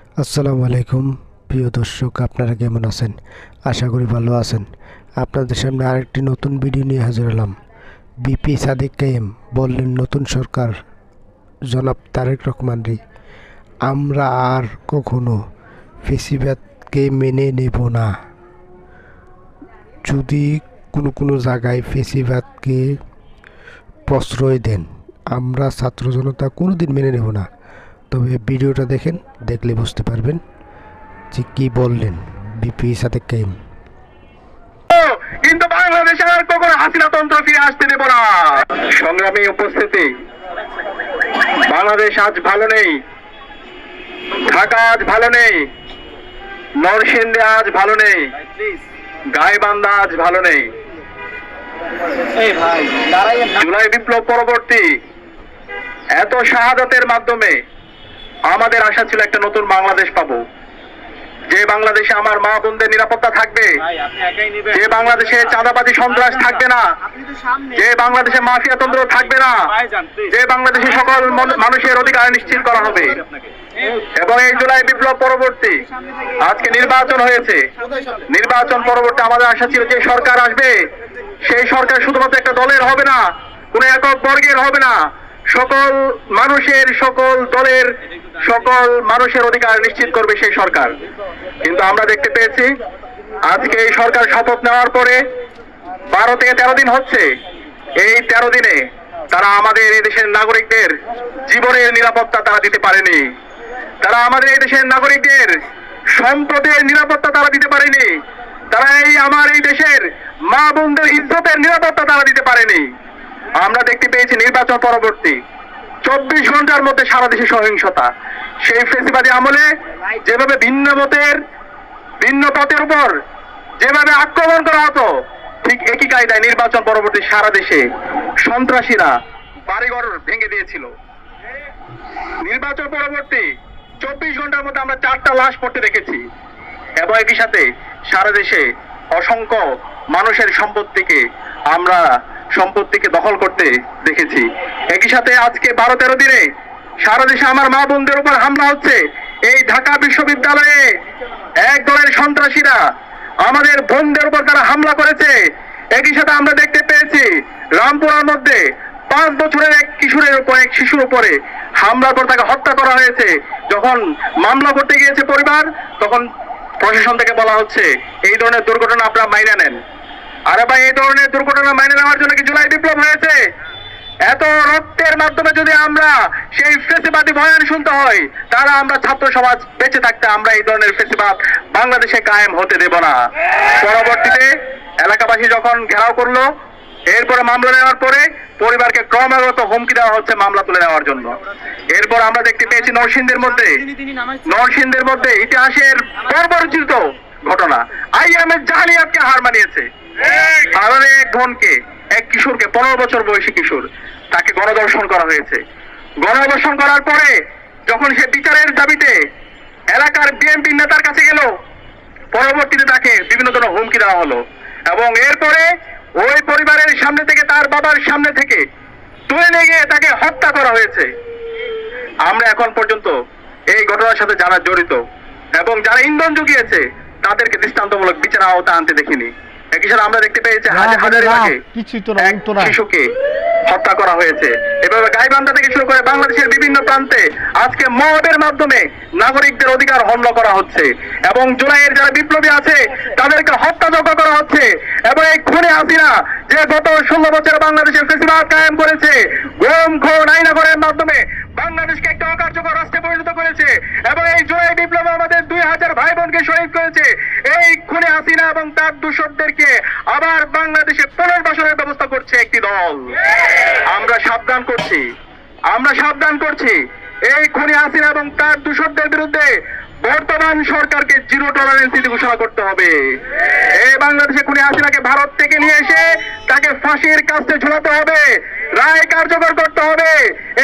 আসসালামু আলাইকুম প্রিয় দর্শক, আপনারা কেমন আছেন? আশা করি ভালো আছেন। আপনাদের সামনে আরেকটি নতুন ভিডিও নিয়ে হাজির হলাম। বিপি সাদিক কায়েম বললেন নতুন সরকার জনাব তারেক রহমানরে, আমরা আর কখনো ফেসিবাদকে মেনে নেব না। যদি কোনো জায়গায় ফেসিবাদকে প্রশ্রয় দেন, আমরা ছাত্র জনতা কোনোদিন মেনে নেব না। তবে ভিডিওটা দেখেন, দেখলে বুঝতে পারবেন যে কি বললেন বিপি সাদেক কাইম। কিন্তু বাংলাদেশে আর কখনো হাসিনা তন্ত্র ফিরে আসতে দেব না। সংগ্রামী উপস্থিতি, বাংলাদেশ আজ ভালো নেই, ঢাকা আজ ভালো নেই, নরসিংদী আজ ভালো নেই, গাইবান্ধা আজ ভালো নেই। জুলাই বিপ্লব পরবর্তী এত শাহাদাতের মাধ্যমে আমাদের আশা ছিল একটা নতুন বাংলাদেশ পাবো, যে বাংলাদেশে আমার মা বোনদের নিরাপত্তা থাকবে, যে বাংলাদেশে চাঁদাবাজি সন্ত্রাস থাকবে না, যে বাংলাদেশে মাফিয়াতন্ত্র থাকবে না, যে বাংলাদেশে সকল মানুষের অধিকার নিশ্চিত করা হবে। এবং এই জুলাই বিপ্লব পরবর্তী আজকে নির্বাচন হয়েছে। নির্বাচন পরবর্তী আমাদের আশা ছিল যে সরকার আসবে, সেই সরকার শুধুমাত্র একটা দলের হবে না, কোন একক বর্গের হবে না, সকল মানুষের, সকল দলের, সকল মানুষের অধিকার নিশ্চিত করবে সেই সরকার। কিন্তু আমরা দেখতে পেয়েছি আজকে এই সরকার শপথ নেওয়ার পরে 12 থেকে 13 দিন হচ্ছে। এই 13 দিনে তারা আমাদের এই দেশের নাগরিকদের জীবনের নিরাপত্তা তারা দিতে পারেনি। তারা আমাদের এই দেশের নাগরিকদের সম্পদের নিরাপত্তা তারা দিতে পারেনি। তারা আমার এই দেশের মা বোনদের ইজ্জতের নিরাপত্তা তারা দিতে পারেনি। আমরা দেখতে পেয়েছি নির্বাচন পরবর্তী 24 ঘন্টার মধ্যে সারা দেশে সহিংসতা। সেই ফেসিবাদী আমলে যেভাবে ভিন্ন মতের, ভিন্ন পথের উপর যেভাবে আক্রমণ করা হতো, ঠিক একই কায়দায় নির্বাচন পরবর্তী সারা দেশে সন্ত্রাসীরা বাড়িঘর ভেঙে দিয়েছিল। নির্বাচন পরবর্তী 24 ঘন্টার মধ্যে আমরা 4টা লাশ পড়তে দেখেছি। এবং একই সাথে সারা দেশে অসংখ্য মানুষের সম্পত্তিকে দখল করতে দেখেছি। একই সাথে আজকে 12-13 দিনে সারা দেশে আমার মা বোনদের উপর হামলা হচ্ছে। এই ঢাকা বিশ্ববিদ্যালয়ে এক দলের সন্ত্রাসীরা আমাদের বোনদের উপর তারা হামলা করেছে। একই সাথে আমরা দেখতে পেয়েছি রামপুরার মধ্যে 5 বছরের এক শিশুর উপরে হামলা করে তাকে হত্যা করা হয়েছে। যখন মামলা করতে গিয়েছে পরিবার, তখন প্রশাসন থেকে বলা হচ্ছে এই ধরনের দুর্ঘটনা আপনারা মাইনে নেন। আরে ভাই, এই ধরনের দুর্ঘটনা মাইনে নেওয়ার জন্য কি জুলাই বিপ্লব হয়েছে? এত রক্তের মাধ্যমে যদি আমরা সেই ফেসিবাদী বয়ান শুনতে হয়, তারা আমরা ছাত্র সমাজ বেঁচে থাকতে আমরা এই ধরনের ফেসিবাদ বাংলাদেশে কায়েম হতে দেব না। পরবর্তীতে এলাকাবাসী যখন ঘেরাও করলো, এরপরে মামলা নেওয়ার পরে পরিবারকে ক্রমাগত হুমকি দেওয়া হচ্ছে মামলা তুলে নেওয়ার জন্য। এরপর আমরা দেখতে পেয়েছি নরসিংদীর মধ্যে ইতিহাসের বর্বরোচিত ঘটনা, আইএমএস জাহালিয়াতকে হার মানিয়েছে। কারণ এক বোনকে, এক কিশোরকে, 15 বছর বয়সী কিশোর, তাকে গণধর্ষণ করা হয়েছে। গণধর্ষণ করার পরে যখন সে বিচারের দাবিতে এলাকার বিএনপি নেতার কাছে গেল, পরবর্তীতে তাকে বিভিন্ন ধরনের হুমকি দেওয়া হলো। এবং এরপরে ওই পরিবারের সামনে থেকে, তার বাবার সামনে থেকে তুলে নিয়ে গিয়ে তাকে হত্যা করা হয়েছে। আমরা এখন পর্যন্ত এই ঘটনার সাথে যারা জড়িত এবং যারা ইন্ধন জুগিয়েছে তাদেরকে দৃষ্টান্তমূলক বিচার আওতা আনতে দেখিনি। একই সাথে আমরা দেখতে পেয়েছি হাজারিবাগে শিশুকে হত্যা করা হয়েছে। এভাবে গাইবান্ধা থেকে শুরু করে বাংলাদেশের বিভিন্ন প্রান্তে আজকে মবের মাধ্যমে নাগরিকদের অধিকার হরণ করা হচ্ছে। এবং জুলাইয়ের যারা বিপ্লবী আছে তাদেরকে হত্যাযজ্ঞ করা হচ্ছে। এবং এই খুনে হাসিনা যে গত 16 বছর বাংলাদেশের ফেসিবাদ কায়েম করেছে, গুম খুন আইনাগরের মাধ্যমে বাংলাদেশকে একটা অকার্যকর রাষ্ট্রে পরিণত করেছে। এবং এই জুলাই বিপ্লবে আমাদের 2000 ভাই বোনকে শহীদ করেছে। এই খুনে হাসিনা এবং তার দূষকদেরকে আবার বাংলাদেশে পুনর্বাসনের ব্যবস্থা করছে একটি দল। আমরা সাবধান করছি এই খুনি হাসিনা এবং তার দূষকদের বিরুদ্ধে বর্তমান সরকারকে 0 টলারেন্স নীতি ঘোষণা করতে হবে। এই বাংলাদেশে খুনি হাসিনাকে ভারত থেকে নিয়ে এসে তাকে ফাঁসির কাস্টে ঝুলাতে হবে, রায় কার্যকর করতে হবে।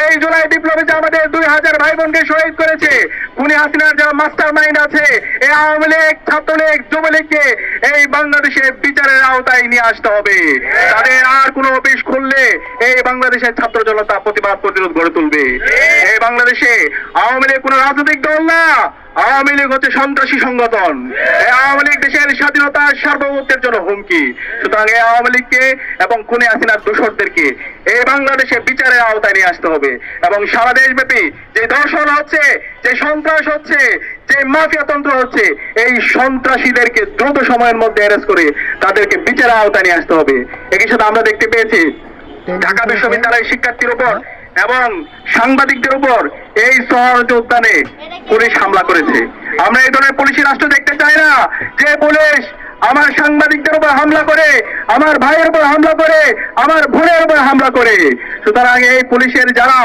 এই জুলাই বিপ্লবে যে আমাদের 2000 ভাই বোনকে শহীদ করেছে, খুনি হাসিনার যারা মাস্টার মাইন্ড আছে, এই আওয়ামী লীগ, ছাত্রলীগ, যুবলীগকে এই বাংলাদেশে বিচারের আওতায় নিয়ে আসতে হবে। তাদের আর কোনো অফিস খুললে এই বাংলাদেশের ছাত্র জনতা প্রতিবাদ প্রতিরোধ গড়ে তুলবে। এই বাংলাদেশে আওয়ামী লীগ কোনো রাজনৈতিক দল না, আওয়ামী লীগ হচ্ছে সন্ত্রাসী সংগঠন। এই আওয়ামী লীগ দেশের স্বাধীনতা সার্বভৌমত্বের জন্য হুমকি। সুতরাং এই আওয়ামী লীগকে এবং খুনে হাসিনার দোষরদেরকে এই বাংলাদেশে বিচারের আওতায় নিয়ে আসতে হবে এবং সারা দেশব্যাপী যে ধর্ষণ হচ্ছে, যে সন্ত্রাস হচ্ছে, যে মাফিয়া তন্ত্র হচ্ছে, এই সন্ত্রাসীদেরকে দ্রুত সময়ের মধ্যে অ্যারেস্ট করে তাদেরকে বিচারের আওতায় নিয়ে আসতে হবে। একই সাথে আমরা দেখতে পেয়েছি ঢাকা বিশ্ববিদ্যালয়ের শিক্ষার্থীর উপর এবং সাংবাদিকদের উপর এই সহজ উদ্যানে পুলিশ হামলা করেছে। আমরা এই ধরনের পুলিশি রাষ্ট্র দেখতে চাই না, যে পুলিশ আমার সাংবাদিকদের উপর হামলা করে, আমার ভাইয়ের উপর হামলা করে, আমার বোনের উপর হামলা করে। সুতরাং এই পুলিশের যারা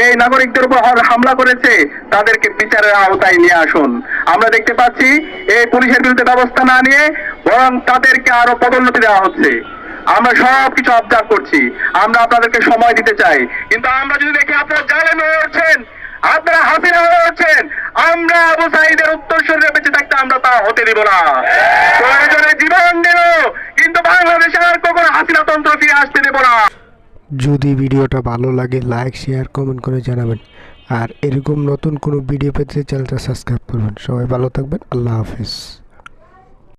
এই নাগরিকদের উপর হামলা করেছে তাদেরকে বিচারের আওতায় নিয়ে আসুন। আমরা দেখতে পাচ্ছি এই পুলিশের বিরুদ্ধে ব্যবস্থা না নিয়ে বরং তাদেরকে আরো পদোন্নতি দেওয়া হচ্ছে। আমরা সবকিছু অবজার্ভ করছি, আমরা আপনাদেরকে সময় দিতে চাই, কিন্তু আমরা যদি দেখি আপনারা জালেম হয়ে উঠছেন, আপনারা হাসিনা হয়ে উঠছেন, আমরা আবু সাঈদের উত্তরসূরিরা বেঁচে থাকতে আমরা তা হতে দিব না। প্রয়োজনে জীবন দেব, কিন্তু বাংলাদেশে আর কখনো হাসিনা তন্ত্র ফিরে আসতে দেব না। যদি ভিডিওটা ভালো লাগে লাইক শেয়ার কমেন্ট করে জানাবেন, আর এরকম নতুন কোনো ভিডিও পেতে চ্যানেলটা সাবস্ক্রাইব করবেন। সবাই ভালো থাকবেন, আল্লাহ হাফিজ।